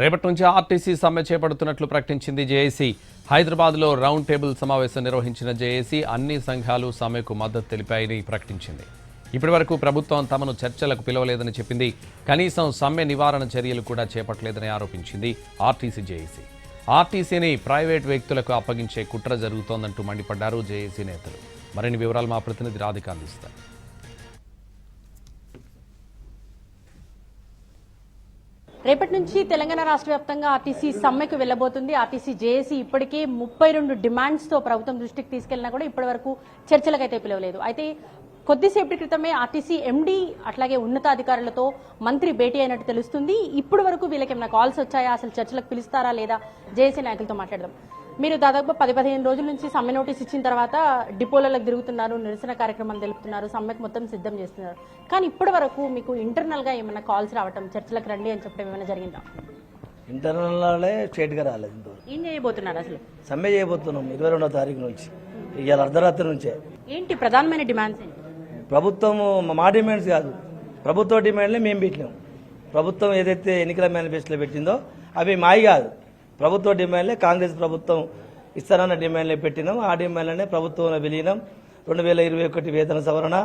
రేపటి నుంచి ఆర్టీసీ సమ్మె చేపడుతున్నట్లు ప్రకటించింది జేఏసీ. హైదరాబాద్లో రౌండ్ టేబుల్ సమావేశం నిర్వహించిన జేఏసీ అన్ని సంఘాలు సమ్మెకు మద్దతు తెలిపాయని ప్రకటించింది. ఇప్పటివరకు ప్రభుత్వం తమను చర్చలకు పిలవలేదని చెప్పింది. కనీసం సమ్మె నివారణ చర్యలు కూడా చేపట్టలేదని ఆరోపించింది ఆర్టీసీ జేఏసీ. ఆర్టీసీని ప్రైవేట్ వ్యక్తులకు అప్పగించే కుట్ర జరుగుతోందంటూ మండిపడ్డారు జేఏసీ నేతలు. మరిన్ని వివరాలు మా ప్రతినిధి రాధిక అందిస్తారు. రేపటి నుంచి తెలంగాణ రాష్ట్ర వ్యాప్తంగా ఆర్టీసీ సమ్మెకు వెళ్లబోతుంది. ఆర్టీసీ జేఏసీ ఇప్పటికే 32 డిమాండ్స్ తో ప్రభుత్వం దృష్టికి తీసుకెళ్లినా కూడా ఇప్పటి వరకు చర్చలకైతే పిలవలేదు. అయితే కొద్దిసేపటి క్రితమే ఆర్టీసీ ఎండీ అట్లాగే ఉన్నతాధికారులతో మంత్రి భేటీ అయినట్టు తెలుస్తుంది. ఇప్పటి వరకు వీళ్ళకి ఏమైనా కాల్స్ వచ్చాయా, అసలు చర్చలకు పిలుస్తారా లేదా, జేఏసీ నాయకులతో మాట్లాడదాం. మీరు దాదాపు 10-15 రోజుల నుంచి సమ్మె నోటీస్ ఇచ్చిన తర్వాత డిపోలకు తిరుగుతున్నారు, నిరసన కార్యక్రమాలు తెలుపుతున్నారు, సమ్మెకు మొత్తం సిద్ధం చేస్తున్నారు. కానీ ఇప్పటి వరకు మీకు ఇంటర్నల్ గా ఏమైనా కాల్స్ రావటం, చర్చలకు రండి అని చెప్పడం ఏమైనా జరిగిందా? ఇంటర్నల్ స్టేట్ గా రాలేదు. ఏం చేయబోతున్నారు? అసలు సమ్మె చేయబోతున్నాం 22వ తారీఖు నుంచి, ఇవాళ అర్ధరాత్రి నుంచే. ఏంటి ప్రధానమైన డిమాండ్స్? ప్రభుత్వం మా డిమాండ్స్ కాదు, ప్రభుత్వ డిమాండ్లే మేము పెట్టినాం. ప్రభుత్వం ఏదైతే ఎన్నికల మేనిఫెస్టోలో పెట్టిందో అవి మాయి కాదు, ప్రభుత్వ డిమాండ్లే. కాంగ్రెస్ ప్రభుత్వం ఇస్తారన్న డిమాండ్లే పెట్టినాం. ఆ డిమాండ్లనే ప్రభుత్వంలో విలీనం, 2021 వేతన సవరణ,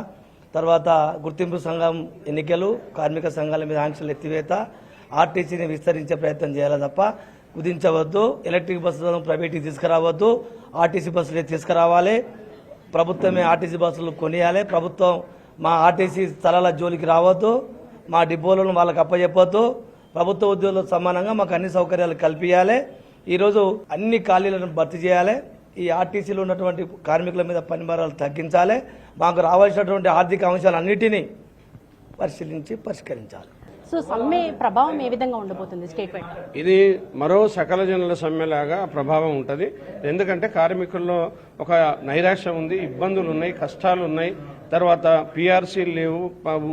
తర్వాత గుర్తింపు సంఘం ఎన్నికలు, కార్మిక సంఘాల మీద ఆంక్షలు ఎత్తివేత, ఆర్టీసీని విస్తరించే ప్రయత్నం చేయాలి తప్ప కుదించవద్దు. ఎలక్ట్రిక్ బస్సులను ప్రైవేట్కి తీసుకురావద్దు, ఆర్టీసీ బస్సులే తీసుకురావాలి. ప్రభుత్వమే ఆర్టీసీ బస్సులు కొనియాలి. ప్రభుత్వం మా ఆర్టీసీ స్థలాల జోలికి రావద్దు, మా డిపోలను వాళ్ళకి అప్పచెప్పొద్దు. ప్రభుత్వ ఉద్యోగులకు సమానంగా మాకు అన్ని సౌకర్యాలు కల్పించాలి. ఈరోజు అన్ని ఖాళీలను భర్తీ చేయాలి. ఈ ఆర్టీసీలో ఉన్నటువంటి కార్మికుల మీద పని భారాలు తగ్గించాలి. మాకు రావాల్సినటువంటి ఆర్థిక అంశాలన్నిటినీ పరిశీలించి పరిష్కరించాలి. సో సమ్మె ప్రభావం ఏ విధంగా ఉండబోతుంది స్టేట్ వైడ్? ఇది మరో సకల జనుల సమ్మెలాగా ప్రభావం ఉంటుంది. ఎందుకంటే కార్మికుల్లో ఒక నైరాశ్యం ఉంది, ఇబ్బందులు ఉన్నాయి, కష్టాలు ఉన్నాయి. తర్వాత పీఆర్సీలు లేవు,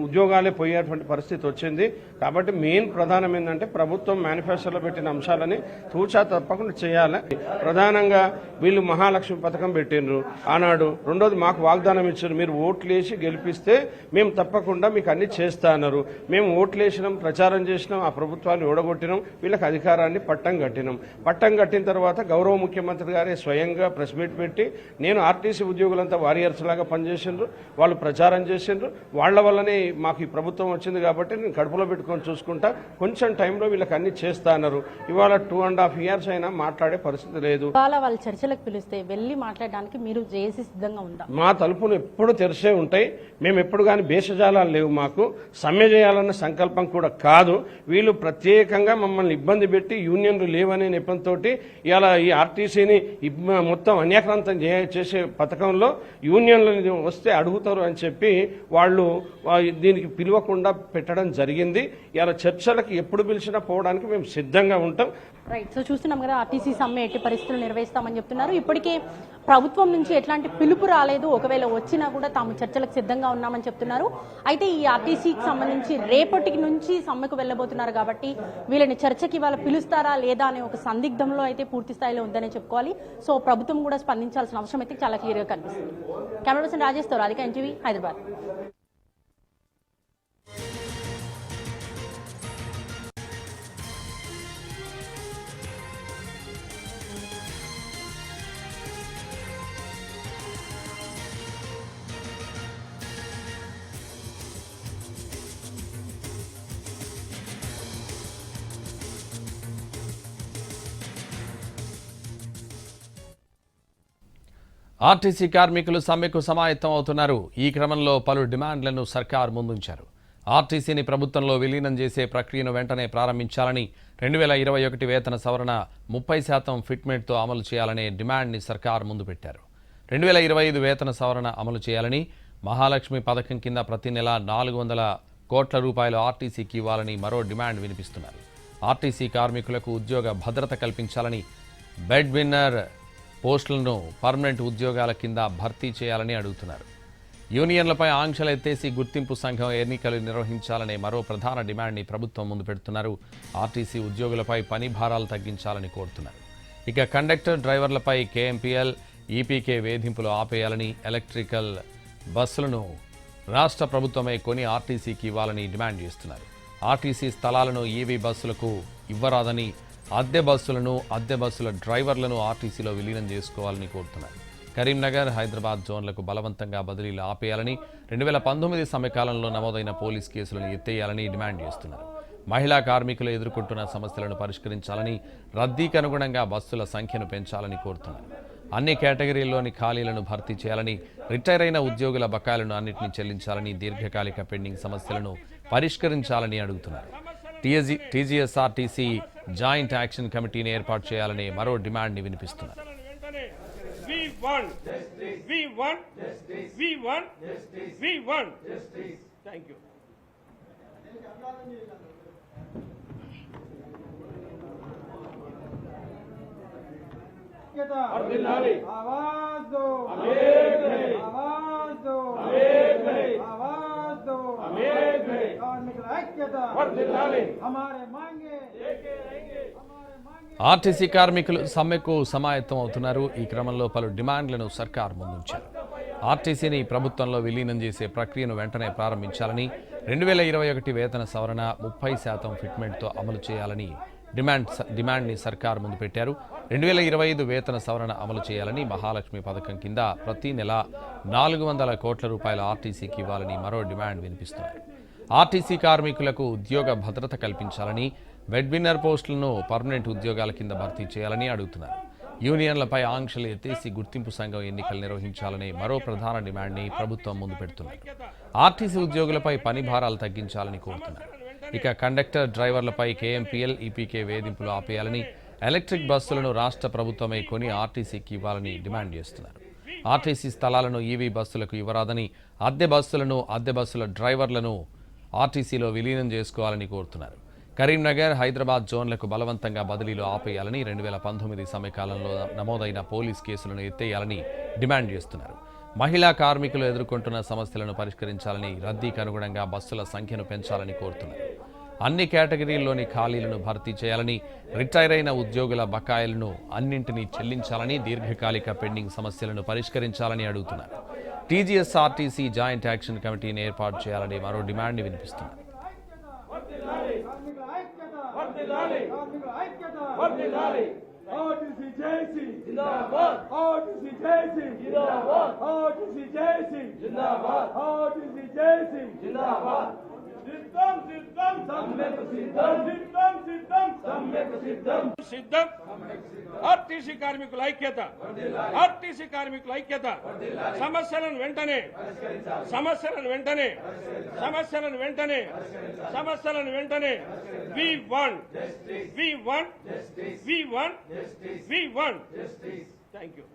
ఉద్యోగాలే పోయేటువంటి పరిస్థితి వచ్చింది. కాబట్టి మెయిన్ ప్రధానం ఏంటంటే ప్రభుత్వం మేనిఫెస్టోలో పెట్టిన అంశాలని తూచా తప్పకుండా చేయాలి. ప్రధానంగా వీళ్ళు మహాలక్ష్మి పథకం పెట్టిండ్రు ఆనాడు. రెండోది మాకు వాగ్దానం ఇచ్చారు, మీరు ఓట్లు వేసి గెలిపిస్తే మేము తప్పకుండా మీకు అన్ని చేస్తా అన్నారు. మేము ఓట్లు వేసినాం, ప్రచారం చేసినాం, ఆ ప్రభుత్వాన్ని ఓడగొట్టినాం, వీళ్ళకి అధికారాన్ని పట్టం కట్టినాం. పట్టం కట్టిన తర్వాత గౌరవ ముఖ్యమంత్రి గారే స్వయంగా ప్రెస్ మీట్ పెట్టి నేను ఆర్టీసీ ఉద్యోగులంతా వారియర్స్ లాగా పనిచేసిండ్రు, వాళ్ళు ప్రచారం చేసిండ్రు, వాళ్ల వల్లనే మాకు ఈ ప్రభుత్వం వచ్చింది కాబట్టి నేను కడుపులో పెట్టుకొని చూసుకుంటా, కొంచెం టైంలో వీళ్ళకి అన్ని చేస్తా అన్నారు. ఇవాళ 2.5 years అయినా మాట్లాడే పరిస్థితి లేదు. వాళ్ళు చర్చలకు పిలిస్తే వెళ్ళి మాట్లాడడానికి మీరు జేఏసీ సిద్ధంగా ఉందా? మా తలుపులు ఎప్పుడు తెరిసే ఉంటాయి. మేము ఎప్పుడు కానీ భేషజాలాలు లేవు. మాకు సమ్మె చేయాలన్న సంకల్పం కూడా కాదు. వీళ్ళు ప్రత్యేకంగా మమ్మల్ని ఇబ్బంది పెట్టి యూనియన్లు లేవనే నెపంతో ఇలా ఈ ఆర్టీసీని మొత్తం అన్యాక్రాంతం చేసే పథకంలో యూనియన్లు వస్తే అడుగుతారు అని చెప్పి వాళ్ళు దీనికి పిలవకుండా పెట్టడం జరిగింది. ఇలా చర్చలకు ఎప్పుడు పిలిచినా పోవడానికి మేము సిద్ధంగా ఉంటాం. రైట్. సో చూస్తున్నాం కదా, ఆర్టీసీ సమ్మె ఎట్టి పరిస్థితులు నిర్వహిస్తామని చెప్తున్నారు. ఇప్పటికే ప్రభుత్వం నుంచి ఎట్లాంటి పిలుపు రాలేదు, ఒకవేళ వచ్చినా కూడా తాము చర్చలకు సిద్ధంగా ఉన్నామని చెప్తున్నారు. అయితే ఈ ఆర్టీసీకి సంబంధించి రేపటి నుంచి సమ్మెకు వెళ్ళబోతున్నారు కాబట్టి వీళ్ళని చర్చకి వాళ్ళ పిలుస్తారా లేదా అనే ఒక సందిగ్ధంలో అయితే పూర్తి స్థాయిలో ఉందనే చెప్పుకోవాలి. సో ప్రభుత్వం కూడా స్పందించాల్సిన అవసరం అయితే చాలా క్లియర్గా కనిపిస్తుంది. కెమెరా పర్సన్ రాజేష్ తో రాధిక, ఎన్టీవీ, హైదరాబాద్. ఆర్టీసీ కార్మికులు సమ్మెకు సమాయత్తం అవుతున్నారు. ఈ క్రమంలో పలు డిమాండ్లను సర్కార్ ముందుంచారు. ఆర్టీసీని ప్రభుత్వంలో విలీనం చేసే ప్రక్రియను వెంటనే ప్రారంభించాలని, 2021 వేతన సవరణ 30% ఫిట్మెంట్తో అమలు చేయాలనే డిమాండ్ని సర్కార్ ముందు పెట్టారు. 2025 వేతన సవరణ అమలు చేయాలని, మహాలక్ష్మి పథకం కింద ప్రతి నెల 400 కోట్ల రూపాయలు ఆర్టీసీకి ఇవ్వాలని మరో డిమాండ్ వినిపిస్తున్నారు. ఆర్టీసీ కార్మికులకు ఉద్యోగ భద్రత కల్పించాలని, బెడ్ విన్నర్ పోస్టులను పర్మనెంట్ ఉద్యోగాల కింద భర్తీ చేయాలని అడుగుతున్నారు. యూనియన్లపై ఆంక్షలు ఎత్తేసి గుర్తింపు సంఘం ఎన్నికలు నిర్వహించాలనే మరో ప్రధాన డిమాండ్ని ప్రభుత్వం ముందు పెడుతున్నారు. ఆర్టీసీ ఉద్యోగులపై పని భారాలు తగ్గించాలని కోరుతున్నారు. ఇక కండక్టర్, డ్రైవర్లపై కేఎంపీఎల్, ఈపీకే వేధింపులు ఆపేయాలని, ఎలక్ట్రికల్ బస్సులను రాష్ట్ర ప్రభుత్వమే కొని ఆర్టీసీకి ఇవ్వాలని డిమాండ్ చేస్తున్నారు. ఆర్టీసీ స్థలాలను ఈవీ బస్సులకు ఇవ్వరాదని, అద్దె బస్సుల డ్రైవర్లను ఆర్టీసీలో విలీనం చేసుకోవాలని కోరుతున్నారు. కరీంనగర్, హైదరాబాద్ జోన్లకు బలవంతంగా బదిలీలు ఆపేయాలని, 2019 సమయకాలంలో నమోదైన పోలీస్ కేసులను ఎత్తేయాలని డిమాండ్ చేస్తున్నారు. మహిళా కార్మికులు ఎదుర్కొంటున్న సమస్యలను పరిష్కరించాలని, రద్దీకి అనుగుణంగా బస్సుల సంఖ్యను పెంచాలని కోరుతున్నారు. అన్ని కేటగిరీల్లోని ఖాళీలను భర్తీ చేయాలని, రిటైర్ అయిన ఉద్యోగుల బకాయిలను అన్నింటినీ చెల్లించాలని, దీర్ఘకాలిక పెండింగ్ సమస్యలను పరిష్కరించాలని అడుగుతున్నారు. టీజీఎస్ఆర్టీసీ జాయింట్ యాక్షన్ కమిటీని ఏర్పాటు చేయాలని మరో డిమాండ్ని వినిపిస్తున్నారు. आवाज दो, आवाज दो, आवाज दो, कार्मिक ऐक्यता हमारे मांगे ఆర్టీసీ కార్మికులు సమ్మెకు సమాయత్తం అవుతున్నారు. ఈ క్రమంలో పలు డిమాండ్లను సర్కార్ ముందుంచారు. ఆర్టీసీని ప్రభుత్వంలో విలీనం చేసే ప్రక్రియను వెంటనే ప్రారంభించాలని, 2021 వేతన సవరణ 30% ఫిట్మెంట్తో అమలు చేయాలని డిమాండ్ని సర్కార్ ముందు పెట్టారు. 2025 వేతన సవరణ అమలు చేయాలని, మహాలక్ష్మి పథకం కింద ప్రతి నెల 400 కోట్ల రూపాయల ఆర్టీసీకి ఇవ్వాలని మరో డిమాండ్ వినిపిస్తున్నారు. ఆర్టీసీ కార్మికులకు ఉద్యోగ భద్రత కల్పించాలని, బెడ్విన్నర్ పోస్టులను పర్మనెంట్ ఉద్యోగాల కింద భర్తీ చేయాలని అడుగుతున్నారు. యూనియన్లపై ఆంక్షలు ఎత్తేసి గుర్తింపు సంఘం ఎన్నికలు నిర్వహించాలనే మరో ప్రధాన డిమాండ్ని ప్రభుత్వం ముందు పెడుతున్నారు. ఆర్టీసీ ఉద్యోగులపై పని భారాలు తగ్గించాలని కోరుతున్నారు. ఇక కండక్టర్, డ్రైవర్లపై కేఎంపీఎల్, ఈపీకే వేధింపులు ఆపేయాలని, ఎలక్ట్రిక్ బస్సులను రాష్ట్ర ప్రభుత్వమే కొని ఆర్టీసీకి ఇవ్వాలని డిమాండ్ చేస్తున్నారు. ఆర్టీసీ స్థలాలను ఈవీ బస్సులకు ఇవ్వరాదని, అద్దె బస్సుల డ్రైవర్లను ఆర్టీసీలో విలీనం చేసుకోవాలని కోరుతున్నారు. కరీంనగర్, హైదరాబాద్ జోన్లకు బలవంతంగా బదిలీలు ఆపేయాలని, 2019 సమయకాలంలో నమోదైన పోలీస్ కేసులను ఎత్తేయాలని డిమాండ్ చేస్తున్నారు. మహిళా కార్మికులు ఎదుర్కొంటున్న సమస్యలను పరిష్కరించాలని, రద్దీకి అనుగుణంగా బస్సుల సంఖ్యను పెంచాలని కోరుతున్నారు. అన్ని కేటగిరీల్లోని ఖాళీలను భర్తీ చేయాలని, రిటైర్ అయిన ఉద్యోగుల బకాయిలను అన్నింటినీ చెల్లించాలని, దీర్ఘకాలిక పెండింగ్ సమస్యలను పరిష్కరించాలని అడుగుతున్నారు. టీజీఎస్ఆర్టీసీ జాయింట్ యాక్షన్ కమిటీని ఏర్పాటు చేయాలని మరో డిమాండ్ని వినిపిస్తున్నారు. సిద్ధం. ఆర్టీసీ కార్మికుల ఐక్యత, ఆర్టీసీ కార్మికుల ఐక్యత. సమస్యలను వెంటనే we want. Thank you.